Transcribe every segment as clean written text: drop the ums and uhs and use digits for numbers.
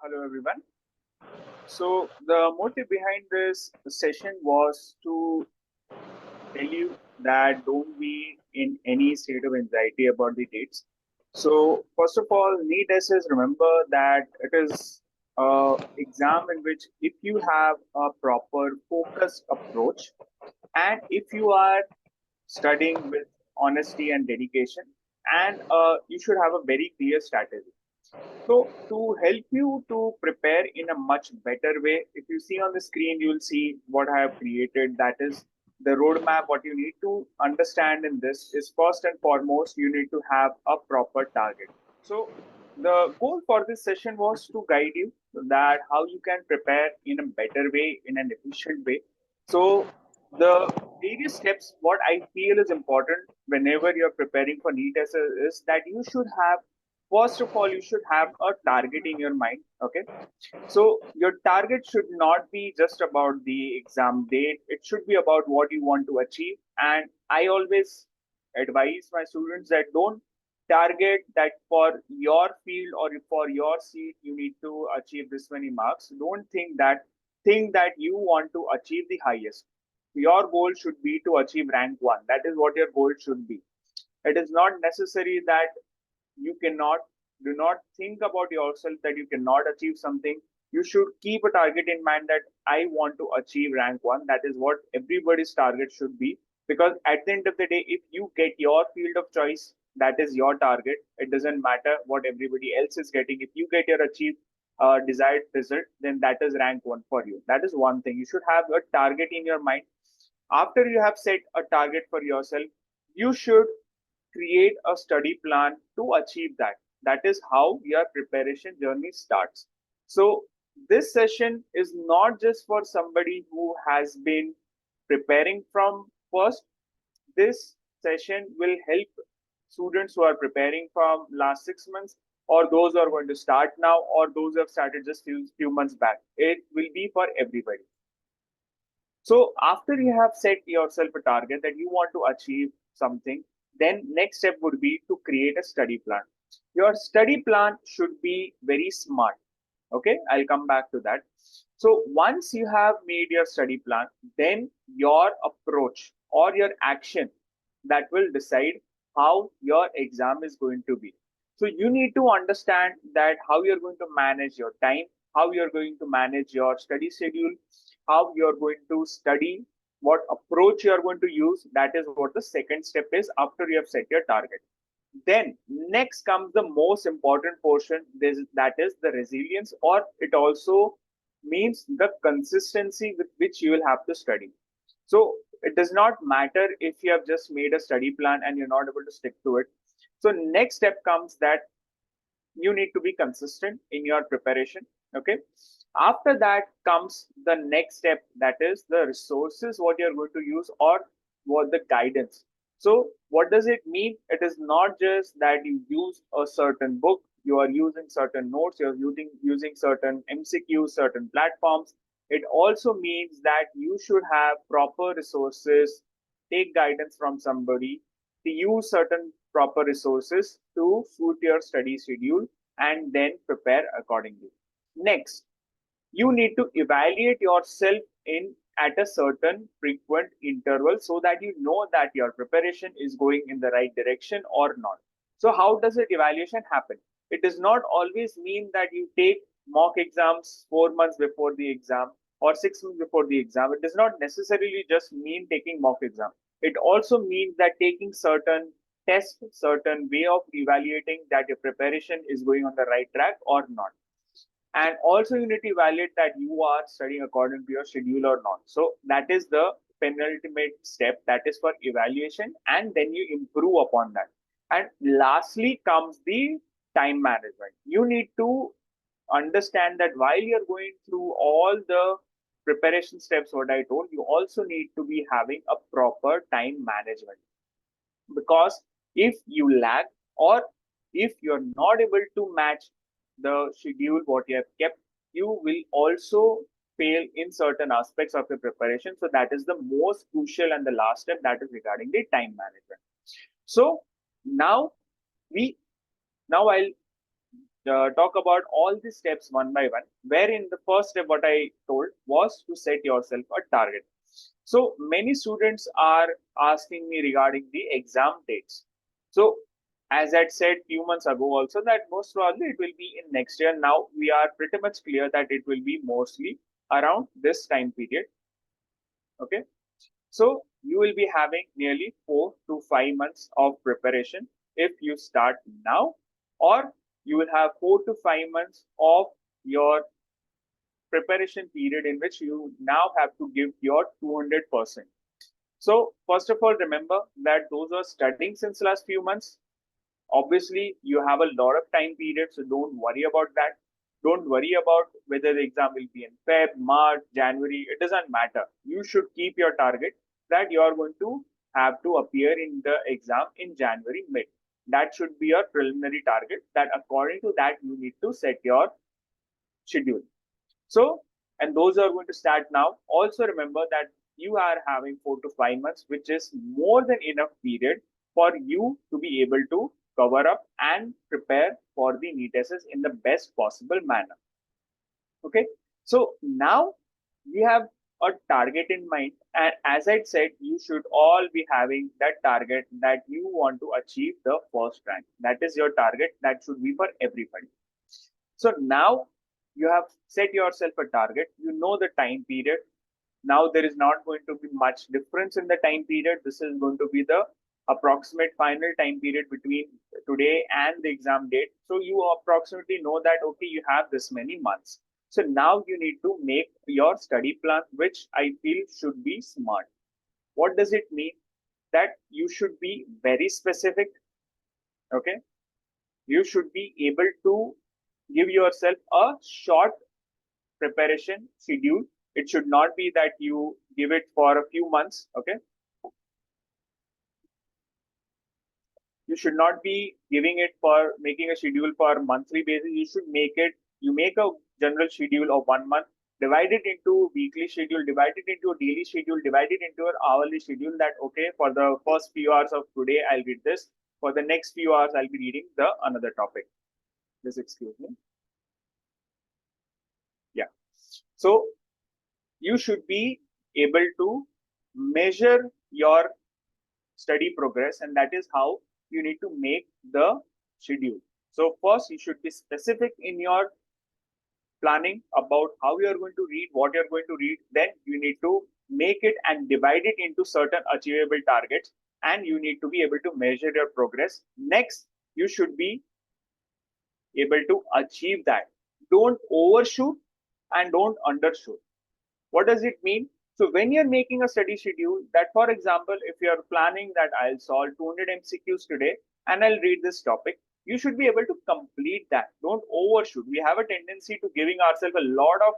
Hello everyone. So the motive behind this session was to tell you that don't be in any state of anxiety about the dates. So first of all, NEET SS, remember that it is a exam in which if you have a proper focused approach and if you are studying with honesty and dedication, and you should have a very clear strategy. So to help you to prepare in a much better way, if you see on the screen, you will see what I have created. That is the roadmap. What you need to understand in this is first and foremost, you need to have a proper target. So the goal for this session was to guide you that how you can prepare in a better way, in an efficient way. So the various steps, what I feel is important whenever you're preparing for NEET is that you should have. First of all, you should have a target in your mind. Okay. So your target should not be just about the exam date. It should be about what you want to achieve. And I always advise my students that don't target that for your field or for your seat, you need to achieve this many marks. Don't think that you want to achieve the highest. Your goal should be to achieve rank one. That is what your goal should be. It is not necessary that you cannot do not think about yourself that you cannot achieve something. You should keep a target in mind that I want to achieve rank one. That is what everybody's target should be, because at the end of the day, if you get your field of choice, that is your target. It doesn't matter what everybody else is getting. If you get your achieved desired result, then that is rank one for you. That is one thing. You should have a target in your mind. After you have set a target for yourself, you should create a study plan to achieve that. That is how your preparation journey starts. So, this session is not just for somebody who has been preparing from first. This session will help students who are preparing from last 6 months, or those who are going to start now, or those who have started just few months back. It will be for everybody. So after you have set yourself a target that you want to achieve something, then next step would be to create a study plan. Your study plan should be very smart. Okay, I'll come back to that. So once you have made your study plan, then your approach or your action that will decide how your exam is going to be. So you need to understand that how you're going to manage your time, how you're going to manage your study schedule, how you're going to study, what approach you're going to use. That is what the second step is after you have set your target. Then next comes the most important portion, that is the resilience, or it also means the consistency with which you will have to study. So it does not matter if you have just made a study plan and you're not able to stick to it. So next step comes that you need to be consistent in your preparation. Okay. After that comes the next step, that is the resources what you're going to use, or what the guidance. So what does it mean? It is not just that you use a certain book, you are using certain notes, you're using certain MCQs, certain platforms. It also means that you should have proper resources, take guidance from somebody, to use certain proper resources to suit your study schedule, and then prepare accordingly. Next, you need to evaluate yourself in at a certain frequent interval so that you know that your preparation is going in the right direction or not. So how does it evaluation happen? It does not always mean that you take mock exams 4 months before the exam or 6 months before the exam. It does not necessarily just mean taking mock exam. It also means that taking certain tests, certain way of evaluating that your preparation is going on the right track or not. And also you need to evaluate that you are studying according to your schedule or not. So that is the penultimate step, that is for evaluation, and then you improve upon that. And lastly comes the time management. You need to understand that while you're going through all the preparation steps what I told, you also need to be having a proper time management, because if you lag, or if you're not able to match the schedule what you have kept, you will also fail in certain aspects of the preparation. So that is the most crucial and the last step, that is regarding the time management. So now we now I'll talk about all the steps one by one, wherein the first step, what I told, was to set yourself a target. So many students are asking me regarding the exam dates. So as I said few months ago also, that most probably it will be in next year. Now we are pretty much clear that it will be mostly around this time period. Okay. So you will be having nearly 4 to 5 months of preparation if you start now, or you will have 4 to 5 months of your preparation period in which you now have to give your 200%. So first of all, remember that those are studying since last few months. Obviously, you have a lot of time period, so don't worry about that. Don't worry about whether the exam will be in Feb, March, January. It doesn't matter. You should keep your target that you are going to have to appear in the exam in January mid. That should be your preliminary target. That according to that, you need to set your schedule. So, and those are going to start now. Also remember that you are having 4 to 5 months, which is more than enough period for you to be able to cover up and prepare for the NEET tests in the best possible manner. Okay. So now we have a target in mind. And as I said, you should all be having that target that you want to achieve the first rank. That is your target. That should be for everybody. So now you have set yourself a target. You know the time period. Now there is not going to be much difference in the time period. This is going to be the approximate final time period between today and the exam date. So you approximately know that, okay, you have this many months. So now you need to make your study plan, which I feel should be smart. What does it mean? That you should be very specific. Okay. You should be able to give yourself a short preparation schedule. It should not be that you give it for a few months. Okay. You should not be giving it for making a schedule for monthly basis. You should make it, you make a general schedule of 1 month, divide it into weekly schedule, divide it into a daily schedule, divide it into an hourly schedule that, okay, for the first few hours of today, I'll read this. For the next few hours, I'll be reading the another topic. Just excuse me. Yeah. So you should be able to measure your study progress, and that is how you need to make the schedule. So first, you should be specific in your planning about how you are going to read, what you're going to read. Then you need to make it and divide it into certain achievable targets, and you need to be able to measure your progress. Next, you should be able to achieve that. Don't overshoot and don't undershoot. What does it mean? So when you're making a study schedule, that for example, if you're planning that I'll solve 200 MCQs today and I'll read this topic, you should be able to complete that. Don't overshoot. We have a tendency to giving ourselves a lot of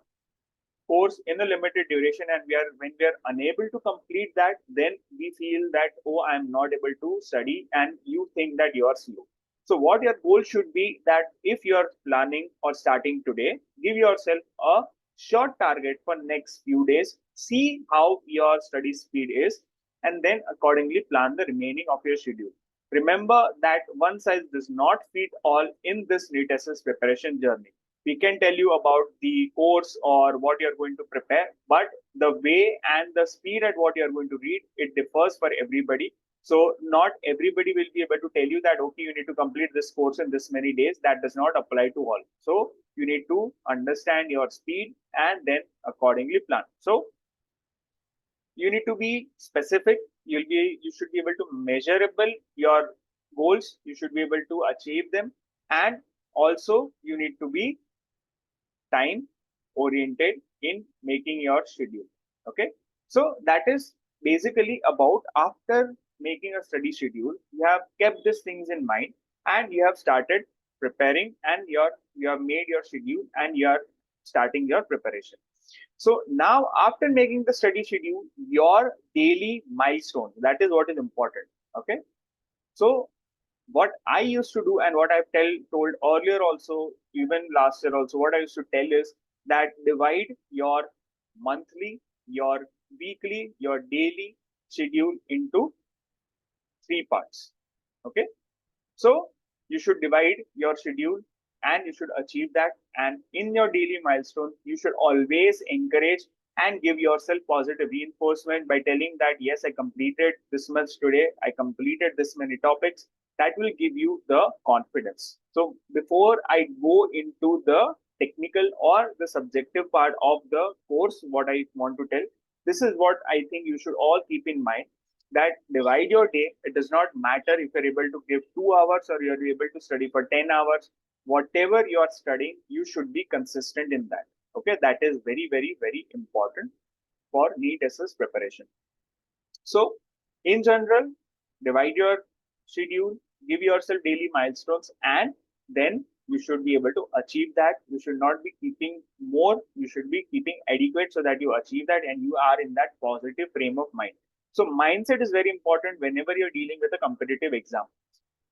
course in a limited duration, and when we are unable to complete that, then we feel that, oh, I'm not able to study, and you think that you are slow. So what your goal should be that if you're planning or starting today, give yourself a short target for next few days, see how your study speed is, and then accordingly plan the remaining of your schedule. Remember that one size does not fit all in this NEET SS preparation journey. We can tell you about the course or what you're going to prepare, but the way and the speed at what you're going to read, it differs for everybody. So not everybody will be able to tell you that, okay, you need to complete this course in this many days. That does not apply to all. So you need to understand your speed and then accordingly plan. So you need to be specific. You should be able to measurable your goals. You should be able to achieve them. And also you need to be time oriented in making your schedule. Okay. So that is basically about after making a study schedule, you have kept these things in mind and you have started preparing and you have made your schedule and you are starting your preparation. So now after making the study schedule, your daily milestones, that is what is important. Okay. So what I used to do and what I've told earlier also, even last year also, what I used to tell is that divide your monthly, your weekly, your daily schedule into 3 parts. Okay. So you should divide your schedule and you should achieve that. And in your daily milestone, you should always encourage and give yourself positive reinforcement by telling that yes, I completed this much today, I completed this many topics. That will give you the confidence. So before I go into the technical or the subjective part of the course, what I want to tell, this is what I think you should all keep in mind, that divide your day. It does not matter if you're able to give 2 hours or you're able to study for 10 hours. Whatever you are studying, you should be consistent in that. Okay, that is very, very, very important for NEET SS preparation. So, in general, divide your schedule, give yourself daily milestones, and then you should be able to achieve that. You should not be keeping more, you should be keeping adequate so that you achieve that and you are in that positive frame of mind. So, mindset is very important whenever you're dealing with a competitive exam.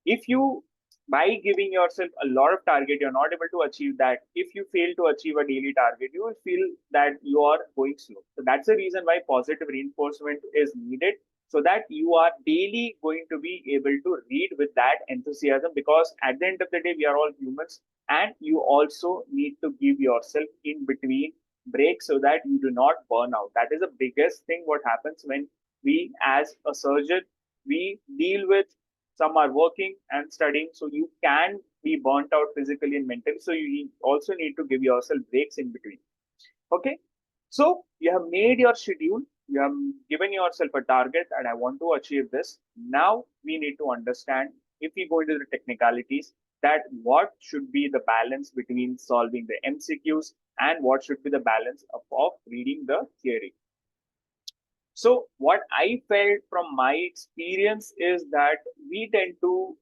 If you, by giving yourself a lot of target, you're not able to achieve that, if you fail to achieve a daily target, you will feel that you are going slow. So that's the reason why positive reinforcement is needed, so that you are daily going to be able to read with that enthusiasm, because at the end of the day we are all humans, and you also need to give yourself in between breaks so that you do not burn out. That is the biggest thing what happens when we as a surgeon, we deal with, some are working and studying, so you can be burnt out physically and mentally, so you also need to give yourself breaks in between. Okay, so you have made your schedule, you have given yourself a target, and I want to achieve this. Now we need to understand, if we go into the technicalities, that what should be the balance between solving the MCQs and what should be the balance of reading the theory. So what I felt from my experience is that we tend to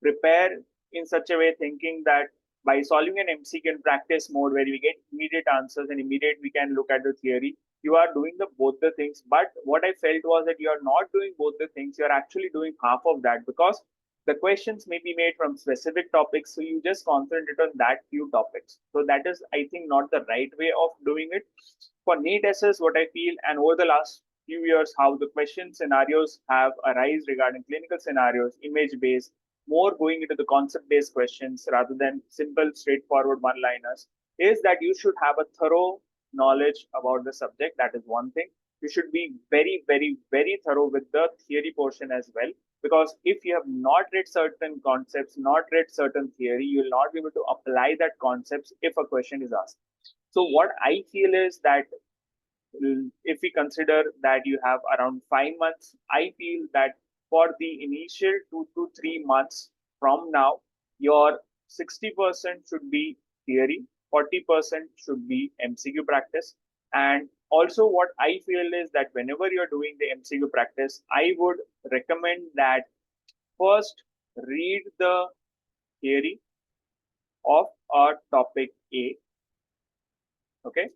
prepare in such a way, thinking that by solving an MCQ in practice mode where we get immediate answers and immediate we can look at the theory, you are doing the both the things. But what I felt was that you are not doing both the things. You are actually doing half of that, because the questions may be made from specific topics, so you just concentrate on that few topics. So that is, I think, not the right way of doing it. For NEET SS, what I feel, and over the last few years, how the question scenarios have arisen regarding clinical scenarios, image based, more going into the concept based questions rather than simple, straightforward one liners, is that you should have a thorough knowledge about the subject. That is one thing. You should be very, very, very thorough with the theory portion as well. Because if you have not read certain concepts, not read certain theory, you will not be able to apply that concepts if a question is asked. So what I feel is that if we consider that you have around 5 months, I feel that for the initial 2 to 3 months from now, your 60% should be theory, 40% should be MCQ practice. And also, what I feel is that whenever you're doing the MCQ practice, I would recommend that first read the theory of a topic A. Okay,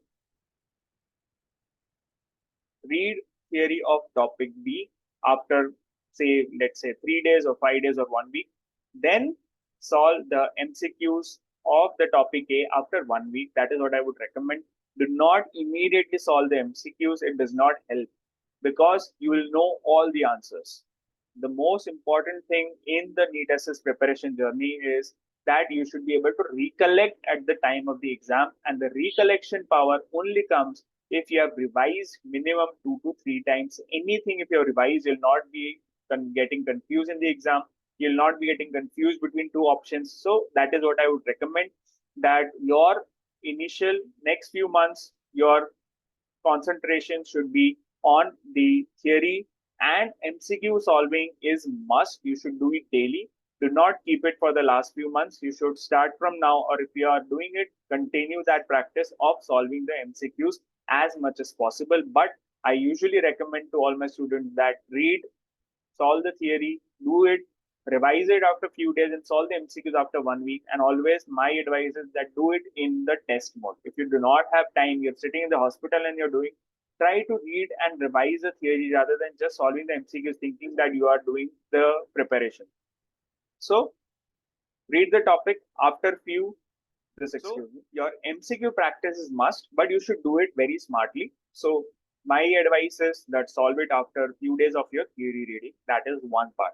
read theory of topic B after, say, let's say 3 days or 5 days or 1 week. Then solve the MCQs of the topic A after 1 week. That is what I would recommend. Do not immediately solve the MCQs. It does not help, because you will know all the answers. The most important thing in the NEET SS preparation journey is that you should be able to recollect at the time of the exam, and the recollection power only comes if you have revised minimum 2 to 3 times. Anything if you have revised, you'll not be getting confused in the exam. You'll not be getting confused between two options. So that is what I would recommend, that your initial next few months, your concentration should be on the theory, and MCQ solving is must. You should do it daily. Do not keep it for the last few months. You should start from now, or if you are doing it, continue that practice of solving the MCQs as much as possible. But I usually recommend to all my students that read, solve the theory, do it, revise it after a few days, and solve the MCQs after 1 week. And always my advice is that do it in the test mode. If you do not have time, you're sitting in the hospital and you're doing, try to read and revise the theory rather than just solving the MCQs thinking that you are doing the preparation. So read the topic after few, your MCQ practice is must, but you should do it very smartly. So my advice is that solve it after a few days of your theory reading. That is one part.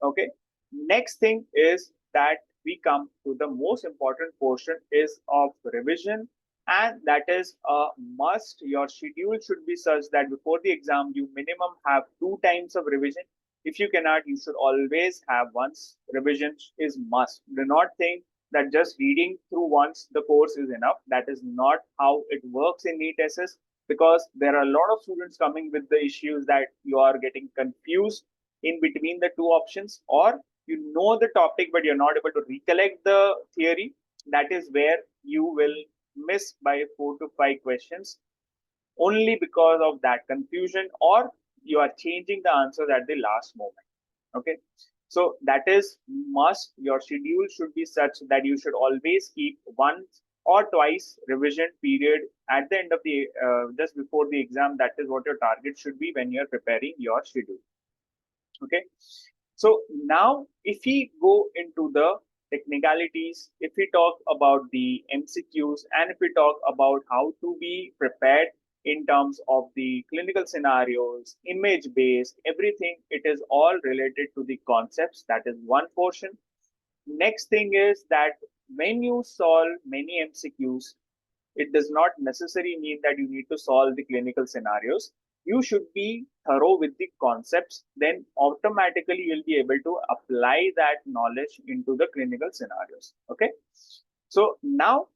Okay. Next thing is that we come to the most important portion is of revision, and that is a must. Your schedule should be such that before the exam you minimum have 2 times of revision. If you cannot, you should always have once. Revision is must. Do not think that just reading through once the course is enough. That is not how it works in NEET SS, because there are a lot of students coming with the issues that you are getting confused in between the two options, or you know the topic but you're not able to recollect the theory. That is where you will miss by 4 to 5 questions only because of that confusion, or you are changing the answers at the last moment. Okay, so that is must. Your schedule should be such that you should always keep once or twice revision period at the end of the just before the exam. That is what your target should be when you're preparing your schedule. Okay, so now if we go into the technicalities, if we talk about the MCQs, and if we talk about how to be prepared in terms of the clinical scenarios, image based, everything, it is all related to the concepts. That is one portion. Next thing is that when you solve many MCQs, it does not necessarily mean that you need to solve the clinical scenarios. You should be thorough with the concepts, then automatically you'll be able to apply that knowledge into the clinical scenarios. Okay, so now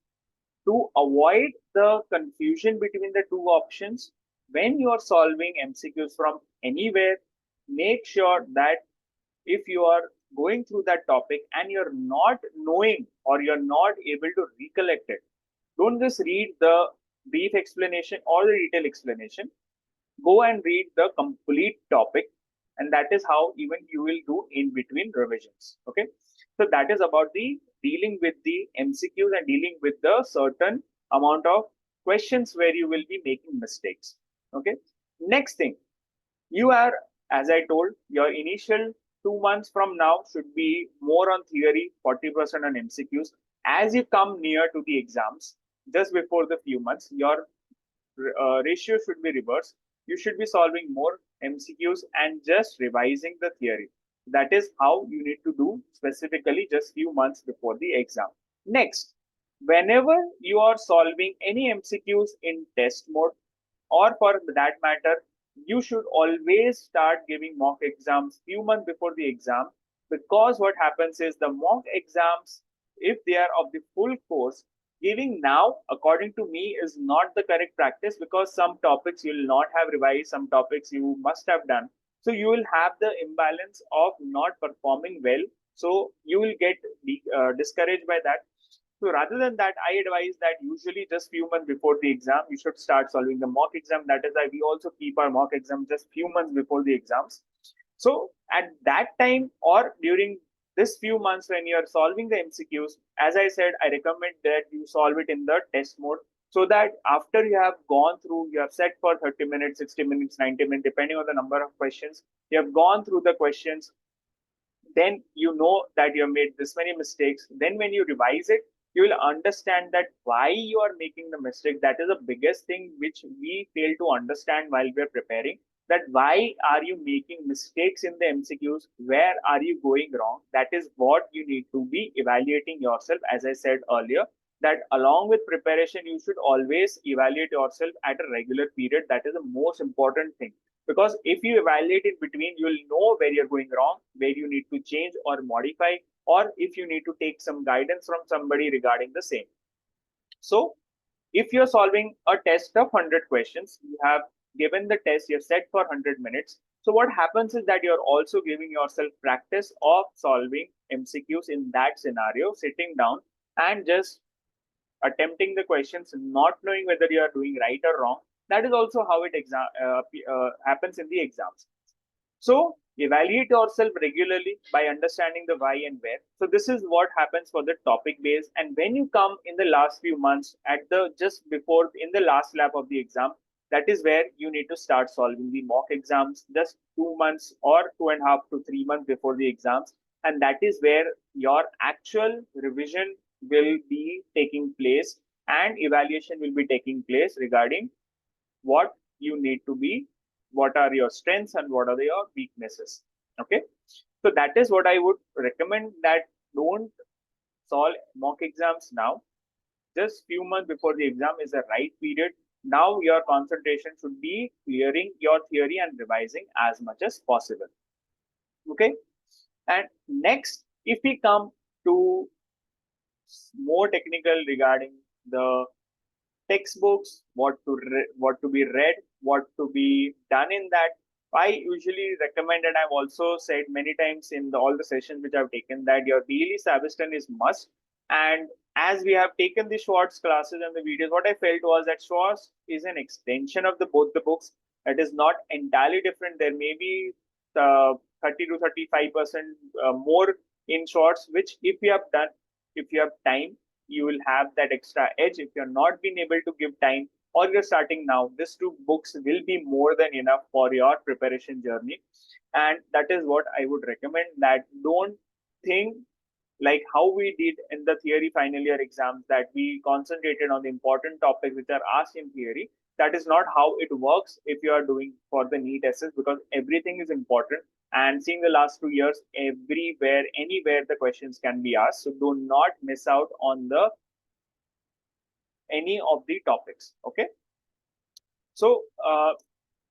to avoid the confusion between the two options, when you are solving MCQs from anywhere, make sure that if you are going through that topic and you're not knowing or you're not able to recollect it, don't just read the brief explanation or the detailed explanation. Go and read the complete topic, and that is how even you will do in between revisions. Okay, so that is about the dealing with the MCQs and dealing with the certain amount of questions where you will be making mistakes. Okay, next thing, you are, as I told, your initial 2 months from now should be more on theory, 40% on MCQs. As you come near to the exams, just before the few months, your ratio should be reversed. You should be solving more MCQs and just revising the theory. That is how you need to do specifically just few months before the exam. Next, whenever you are solving any MCQs in test mode, or for that matter, you should always start giving mock exams few months before the exam, because what happens is the mock exams, if they are of the full course, giving now, according to me, is not the correct practice, because some topics you will not have revised, some topics you must have done. So you will have the imbalance of not performing well. So you will get discouraged by that. So rather than that, I advise that usually just few months before the exam, you should start solving the mock exam. That is why we also keep our mock exam just few months before the exams. So at that time or during this few months when you are solving the MCQs, as I said, I recommend that you solve it in the test mode, so that after you have gone through, you have set for 30 minutes, 60 minutes, 90 minutes, depending on the number of questions, you have gone through the questions, then you know that you have made this many mistakes. Then when you revise it, you will understand that why you are making the mistake. That is the biggest thing which we fail to understand while we are preparing, that why are you making mistakes in the MCQs, where are you going wrong. That is what you need to be evaluating yourself. As I said earlier, that along with preparation, you should always evaluate yourself at a regular period. That is the most important thing, because if you evaluate in between, you will know where you're going wrong, where you need to change or modify, or if you need to take some guidance from somebody regarding the same. So if you're solving a test of 100 questions, you have given the test, you're set for 100 minutes. So what happens is that you're also giving yourself practice of solving MCQs in that scenario, sitting down and just attempting the questions, not knowing whether you are doing right or wrong. That is also how it happens in the exams. So evaluate yourself regularly by understanding the why and where. So this is what happens for the topic base. And when you come in the last few months, at the just before, in the last lap of the exam, that is where you need to start solving the mock exams just 2 months or 2.5 to 3 months before the exams. And that is where your actual revision will be taking place and evaluation will be taking place regarding what you need to be, what are your strengths and what are your weaknesses. Okay, so that is what I would recommend, that don't solve mock exams now. Just few months before the exam is the right period. Now your concentration should be clearing your theory and revising as much as possible. Okay. And next, if we come to more technical regarding the textbooks, what to be read, what to be done in that. I usually recommend, and I've also said many times in all the sessions which I've taken, that your daily Savastan is must. And as we have taken the Schwartz classes and the videos, what I felt was that Schwartz is an extension of the both the books. It is not entirely different. There may be 30 to 35% more in Schwartz, which if you have done, if you have time, you will have that extra edge. If you're not been able to give time or you're starting now, these two books will be more than enough for your preparation journey. And that is what I would recommend, that don't think like how we did in the theory final year exams, that we concentrated on the important topics which are asked in theory. That is not how it works if you are doing for the NEET essays, because everything is important. And seeing the last 2 years, everywhere, anywhere the questions can be asked. So do not miss out on the any of the topics. Okay. So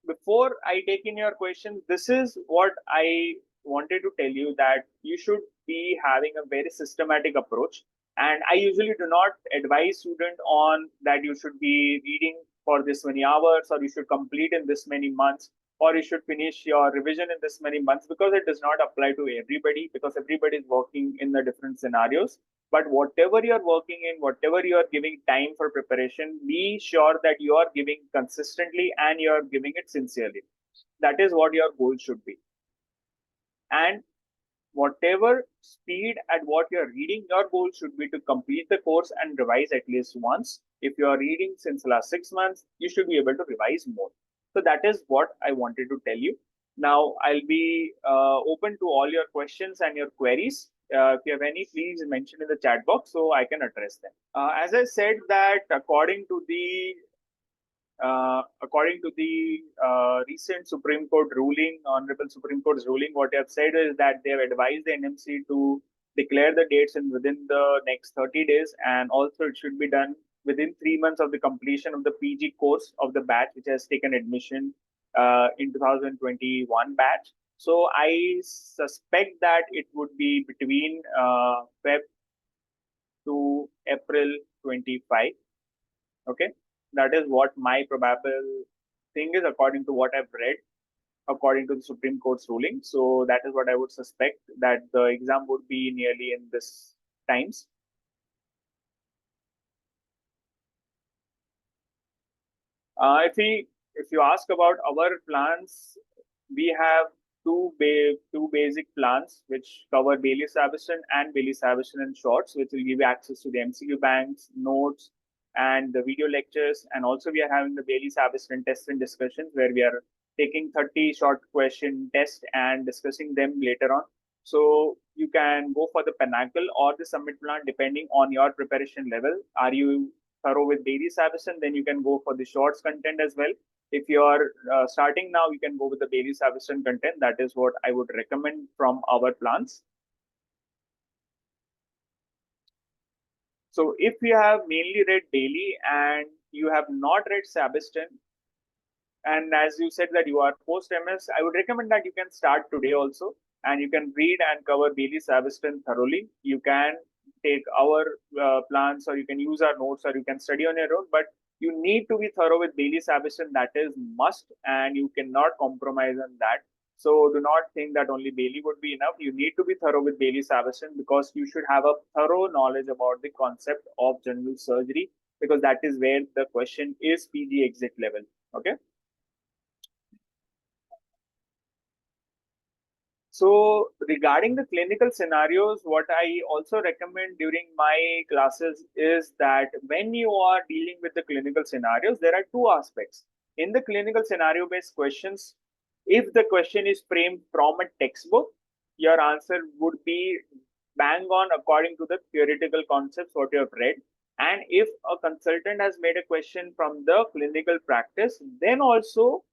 before I take in your questions, this is what I wanted to tell you, that you should be having a very systematic approach. And I usually do not advise student on that you should be reading for this many hours, or you should complete in this many months, or you should finish your revision in this many months, because it does not apply to everybody, because everybody is working in the different scenarios. But whatever you're working in, whatever you are giving time for preparation, be sure that you are giving consistently and you are giving it sincerely. That is what your goal should be. And whatever speed at what you're reading, your goal should be to complete the course and revise at least once. If you are reading since the last 6 months, you should be able to revise more. So that is what I wanted to tell you. Now I'll be open to all your questions and your queries. If you have any, please mention in the chat box so I can address them. As I said, that according to the recent Supreme Court ruling, Honorable Supreme Court's ruling, what they have said is that they have advised the NMC to declare the dates in within the next 30 days, and also it should be done within 3 months of the completion of the PG course of the batch which has taken admission in 2021 batch. So I suspect that it would be between Feb to April 25. Okay, that is what my probable thing is according to what I've read, according to the Supreme Court's ruling. So that is what I would suspect, that the exam would be nearly in this times. If you ask about our plans, we have two basic plans which cover Bailey Savastan and Bailey Savastan and Shorts, which will give you access to the MCQ banks, notes, and the video lectures. And also we are having the Bailey Savastan tests and discussions, where we are taking 30 short question tests and discussing them later on. So you can go for the Pinnacle or the Summit plan depending on your preparation level. Are you thorough with Bailey Savastan? Then you can go for the Shorts content as well. If you are starting now, you can go with the Bailey Savastan content. That is what I would recommend from our plans. So if you have mainly read Bailey and you have not read Savastan, and as you said that you are post-MS, I would recommend that you can start today also, and you can read and cover Bailey Savastan thoroughly. You can take our plans, or you can use our notes, or you can study on your own, but you need to be thorough with Bailey Savastan. That is must, and you cannot compromise on that. So do not think that only Bailey would be enough. You need to be thorough with Bailey Savastan, because you should have a thorough knowledge about the concept of general surgery, because that is where the question is PG exit level. Okay. So regarding the clinical scenarios, what I also recommend during my classes is that when you are dealing with the clinical scenarios, there are two aspects. In the clinical scenario based questions, if the question is framed from a textbook, your answer would be bang on according to the theoretical concepts what you have read. And if a consultant has made a question from the clinical practice, then also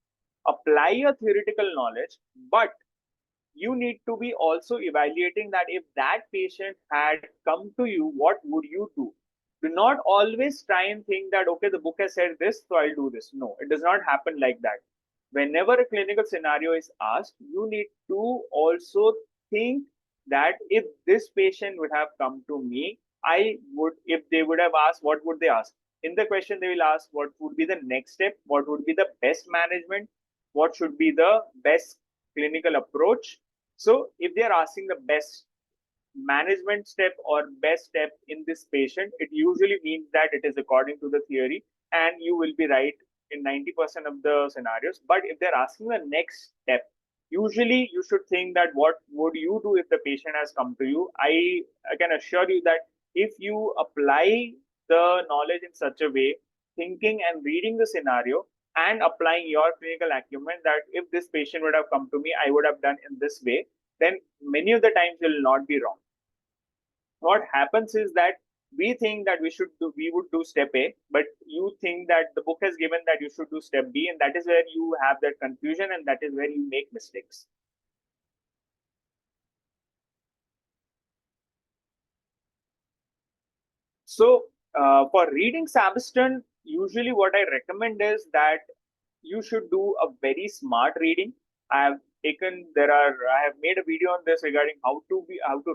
apply your theoretical knowledge, but you need to be also evaluating that if that patient had come to you, what would you do? Do not always try and think that, okay, the book has said this, so I'll do this. No, it does not happen like that. Whenever a clinical scenario is asked, you need to also think that if this patient would have come to me, I would, if they would have asked, what would they ask? In the question, they will ask what would be the next step, what would be the best management, what should be the best clinical approach. So, if they are asking the best management step or best step in this patient, it usually means that it is according to the theory, and you will be right in 90% of the scenarios. But if they're asking the next step, usually you should think that what would you do if the patient has come to you. I can assure you that if you apply the knowledge in such a way, thinking and reading the scenario and applying your clinical acumen, that if this patient would have come to me, I would have done in this way, then many of the times you'll not be wrong. What happens is that we think that we would do step A, but you think that the book has given that you should do step B, and that is where you have that confusion, and that is where you make mistakes. So for reading Sabiston, usually what I recommend is that you should do a very smart reading. I have I have made a video on this regarding how to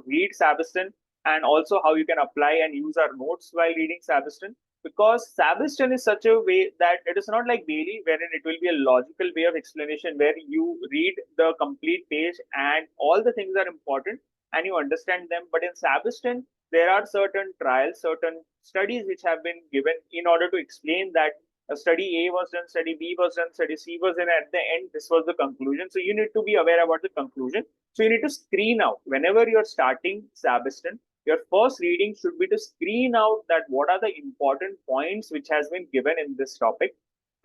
read Sabiston, and also how you can apply and use our notes while reading Sabiston. Because Sabiston is such a way that it is not like Bailey, wherein it will be a logical way of explanation where you read the complete page and all the things are important and you understand them. But in Sabiston, there are certain trials, certain studies which have been given in order to explain that study A was done, study B was done, study C was done. At the end, this was the conclusion. So you need to be aware about the conclusion. So you need to screen out whenever you're starting Sabiston. Your first reading should be to screen out that what are the important points which has been given in this topic.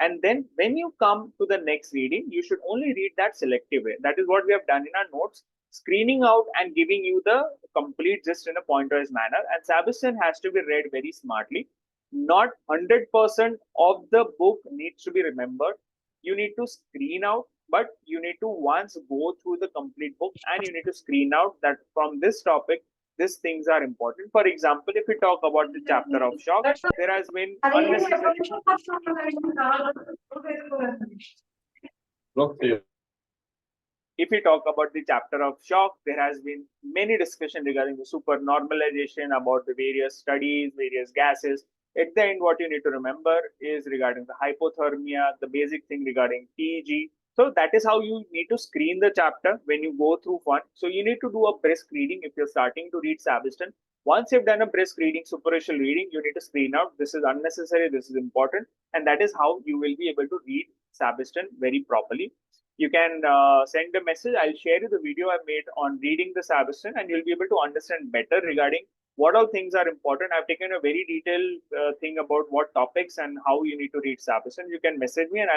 And then when you come to the next reading, you should only read that selective way. That is what we have done in our notes, screening out and giving you the complete gist in a pointwise manner. And Sabiston has to be read very smartly. Not 100% of the book needs to be remembered. You need to screen out, but you need to once go through the complete book and you need to screen out that from this topic, these things are important. For example, if we talk about the chapter of shock, there has been unnecessary. If we talk about the chapter of shock, there has been many discussion regarding the supernormalization, about the various studies, various gases. At the end, what you need to remember is regarding the hypothermia, the basic thing regarding TEG. So that is how you need to screen the chapter when you go through one. So you need to do a brisk reading if you're starting to read Sabiston. Once you've done a brisk reading, superficial reading, you need to screen out. This is unnecessary, this is important. And that is how you will be able to read Sabiston very properly. You can send a message. I'll share you the video I made on reading the Sabiston, and you'll be able to understand better regarding what all things are important. I've taken a very detailed thing about what topics and how you need to read Sabiston. You can message me, and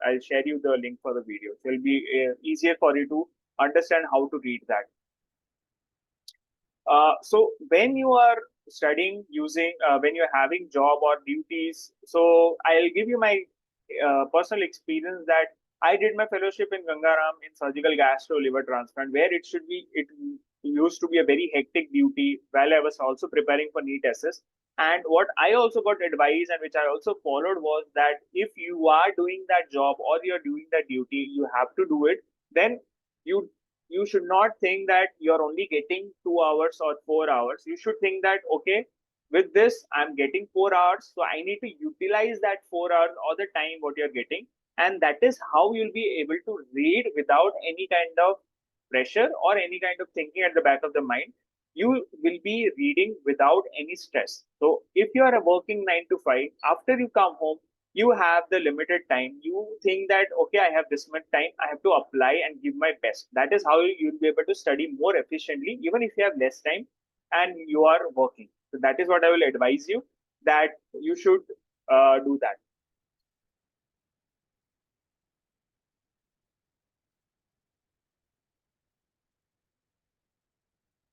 I'll share you the link for the video. So it'll be easier for you to understand how to read that. So when you are studying using when you're having job or duties, so I'll give you my personal experience that I did my fellowship in Gangaram in surgical gastro liver transplant, where it used to be a very hectic duty while I was also preparing for NEET SS. And what I also got advice and which I also followed was that if you are doing that job or you're doing that duty, you have to do it. Then you you should not think that you're only getting 2 hours or 4 hours. You should think that, okay, with this, I'm getting 4 hours. So I need to utilize that 4 hours or the time what you're getting. And that is how you'll be able to read without any kind of pressure or any kind of thinking at the back of the mind. You will be reading without any stress. So if you are working 9 to 5, after you come home, you have the limited time. You think that, okay, I have this much time, I have to apply and give my best. That is how you'll be able to study more efficiently, even if you have less time and you are working. So that is what I will advise you, that you should do that.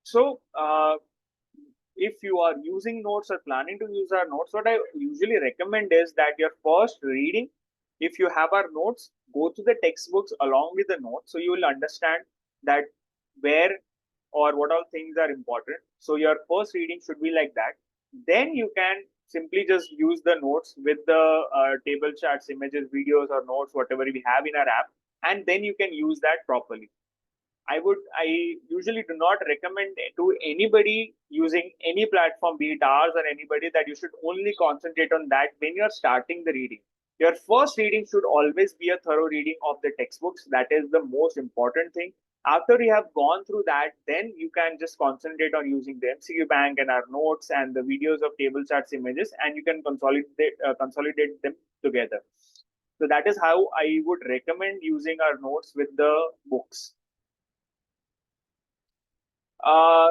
So if you are using notes or planning to use our notes, what I usually recommend is that your first reading, if you have our notes, go to the textbooks along with the notes, so you will understand that where or what all things are important. So your first reading should be like that. Then you can simply just use the notes with the table charts, images, videos, or notes, whatever we have in our app, and then you can use that properly. I usually do not recommend to anybody using any platform, be it ours or anybody, that you should only concentrate on that when you're starting the reading. Your first reading should always be a thorough reading of the textbooks. That is the most important thing. After you have gone through that, then you can just concentrate on using the MCQ Bank and our notes and the videos of table charts, images, and you can consolidate them together. So that is how I would recommend using our notes with the books. Uh,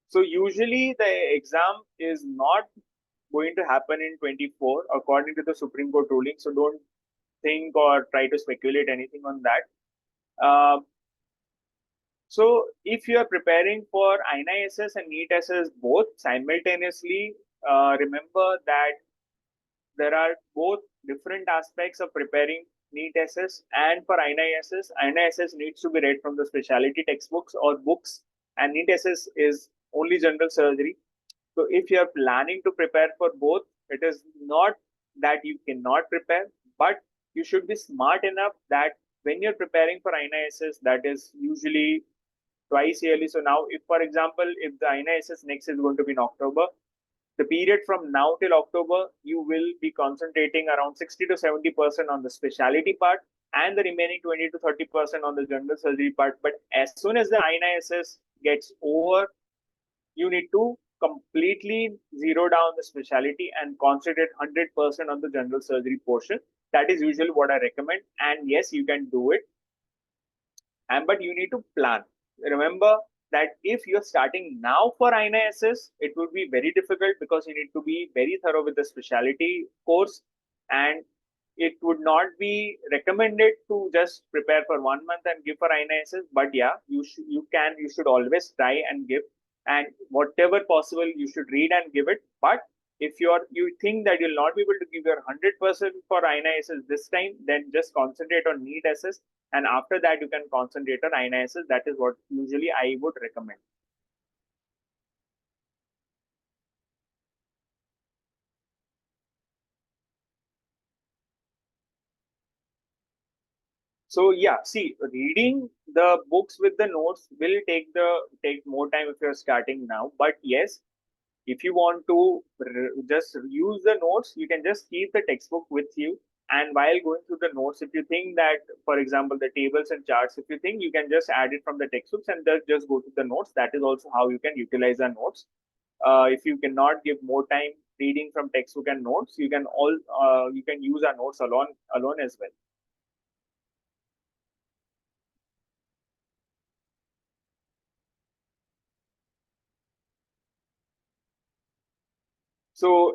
so usually the exam is not going to happen in 24 according to the Supreme Court ruling. So don't think or try to speculate anything on that. So if you are preparing for INISS and NEET SS both simultaneously, remember that there are both different aspects of preparing NEET SS and for INISS. INISS needs to be read from the specialty textbooks or books, and NEET SS is only general surgery. So if you are planning to prepare for both, it is not that you cannot prepare, but you should be smart enough that when you're preparing for INISS, that is usually twice yearly. So now, if for example, if the INISS next is going to be in October, the period from now till October, you will be concentrating around 60 to 70% on the specialty part and the remaining 20 to 30% on the general surgery part. But as soon as the INISS gets over, you need to completely zero down the specialty and concentrate 100% on the general surgery portion. That is usually what I recommend. And yes, you can do it. And but you need to plan. Remember that if you're starting now for INISS, it would be very difficult because you need to be very thorough with the specialty course, and it would not be recommended to just prepare for 1 month and give for INISS. But yeah, you should always try and give, and whatever possible you should read and give it. But if you think that you'll not be able to give your 100% for INISS this time, then just concentrate on NEET SS, and after that you can concentrate on INISS. That is what usually I would recommend. So yeah, see, reading the books with the notes will take more time if you're starting now. But yes, if you want to just use the notes, you can just keep the textbook with you. And while going through the notes, if you think that, for example, the tables and charts, if you think you can just add it from the textbooks and just go to the notes, that is also how you can utilize the notes. If you cannot give more time reading from textbook and notes, you can use our notes alone as well. So,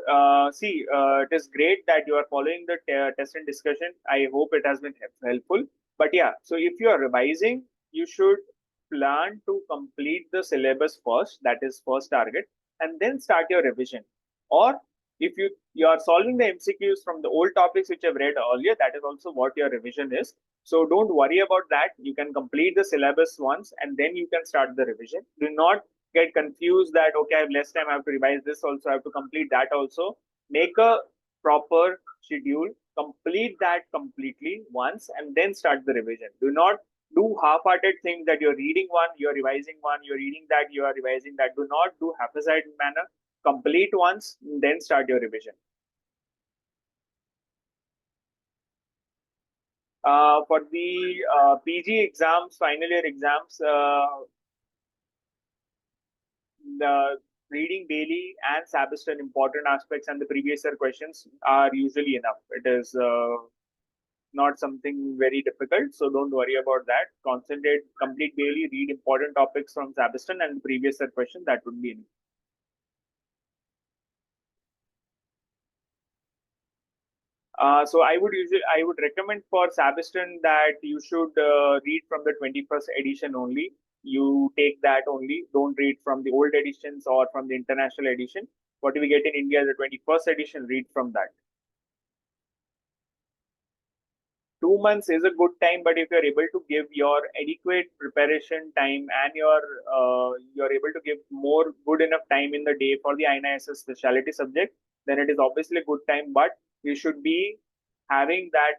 it is great that you are following the test and discussion. I hope it has been helpful. But yeah, so if you are revising, you should plan to complete the syllabus first, that is first target, and then start your revision. Or if you are solving the MCQs from the old topics which I've read earlier, that is also what your revision is. So don't worry about that. You can complete the syllabus once and then you can start the revision. Do not get confused that okay, I have less time, I have to revise this also, I have to complete that also. Make a proper schedule, complete that completely once, and then start the revision. Do not do half-hearted things that you're reading one, you're revising one, you're reading that, you are revising that. Do not do haphazard manner. Complete once, then start your revision. For the PG exams, final year exams, the reading daily and Sabiston important aspects and the previous year questions are usually enough. It is not something very difficult, so don't worry about that. Concentrate, complete daily, read important topics from Sabiston and previous year question. That would be enough. So I would recommend for Sabiston that you should read from the 21st edition only. You take that only. Don't read from the old editions or from the international edition. What we get in India is the 21st edition. Read from that. 2 months is a good time, but if you're able to give your adequate preparation time and you're able to give more good enough time in the day for the INISS specialty subject, then it is obviously a good time. But you should be having that.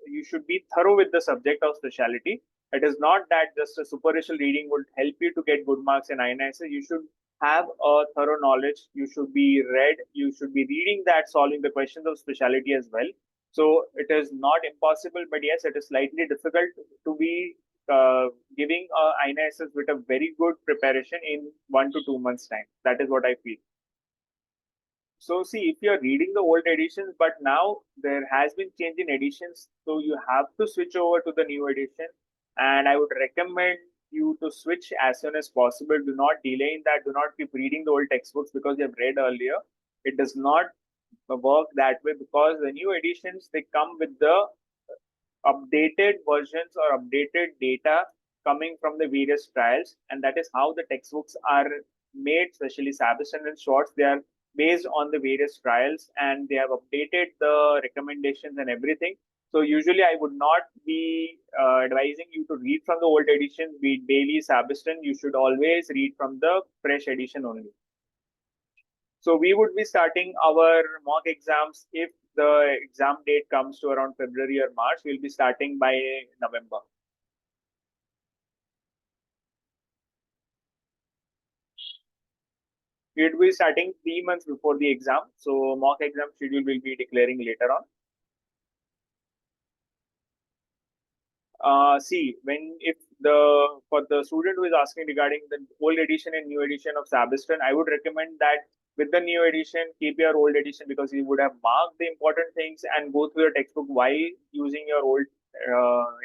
You should be thorough with the subject of specialty. It is not that just a superficial reading would help you to get good marks in INISS. You should have a thorough knowledge. You should be read. You should be reading that, solving the questions of specialty as well. So it is not impossible, but yes, it is slightly difficult to be giving INISS with a very good preparation in 1 to 2 months time. That is what I feel. So see, if you're reading the old editions, but now there has been change in editions, so you have to switch over to the new edition. And I would recommend you to switch as soon as possible. Do not delay in that. Do not keep reading the old textbooks because you have read earlier. It does not work that way because the new editions, they come with the updated versions or updated data coming from the various trials, and that is how the textbooks are made, especially Sabiston and Schwartz. They are based on the various trials and they have updated the recommendations and everything. So usually I would not be advising you to read from the old edition, be it Bailey, Sabiston. You should always read from the fresh edition only. So we would be starting our mock exams if the exam date comes to around February or March. We'll be starting by November. We'll be starting 3 months before the exam. So mock exam schedule will be declaring later on. See, when if the for the student who is asking regarding the old edition and new edition of Sabiston, I would recommend that with the new edition, keep your old edition because you would have marked the important things and go through your textbook while using your old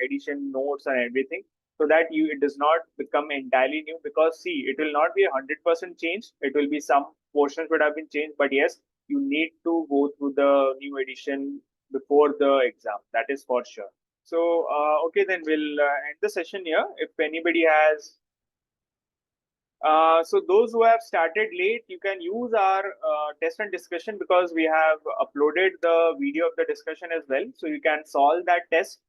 edition notes and everything, so that it does not become entirely new. Because see, it will not be 100% change. It will be some portions would have been changed, but yes, you need to go through the new edition before the exam. That is for sure. So, okay, then we'll end the session here. If anybody has, so those who have started late, you can use our test and discussion because we have uploaded the video of the discussion as well. So you can solve that test.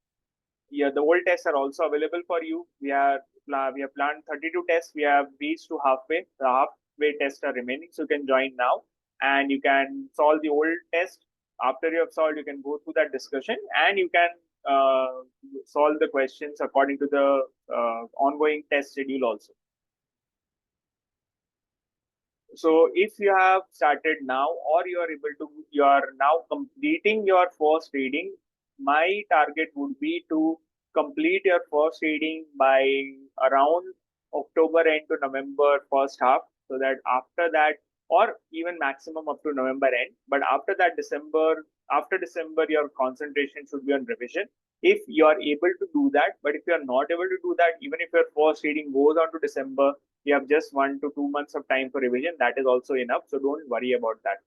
Yeah, the old tests are also available for you. We have planned 32 tests. We have reached to halfway. The halfway tests are remaining, so you can join now and you can solve the old test. After you have solved, you can go through that discussion and you can solve the questions according to the ongoing test schedule also. So if you have started now or you are now completing your first reading, my target would be to complete your first reading by around October end to November first half, so that after that, or even maximum up to November end, but after that after December, your concentration should be on revision. If you are able to do that, but if you are not able to do that, even if your first reading goes on to December, you have just 1 to 2 months of time for revision. That is also enough. So don't worry about that.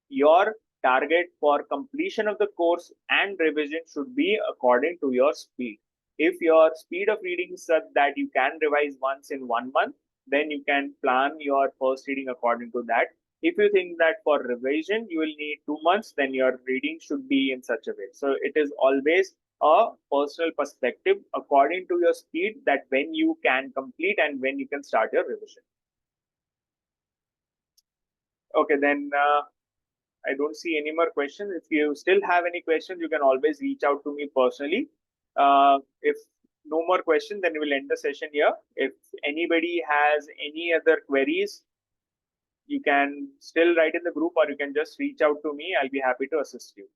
Your target for completion of the course and revision should be according to your speed. If your speed of reading is such that you can revise once in 1 month, then you can plan your first reading according to that. If you think that for revision you will need 2 months, then your reading should be in such a way. So it is always a personal perspective according to your speed, that when you can complete and when you can start your revision. Okay, then I don't see any more questions. If you still have any questions, you can always reach out to me personally. If no more questions, then we'll end the session here. If anybody has any other queries, you can still write in the group or you can just reach out to me. I'll be happy to assist you.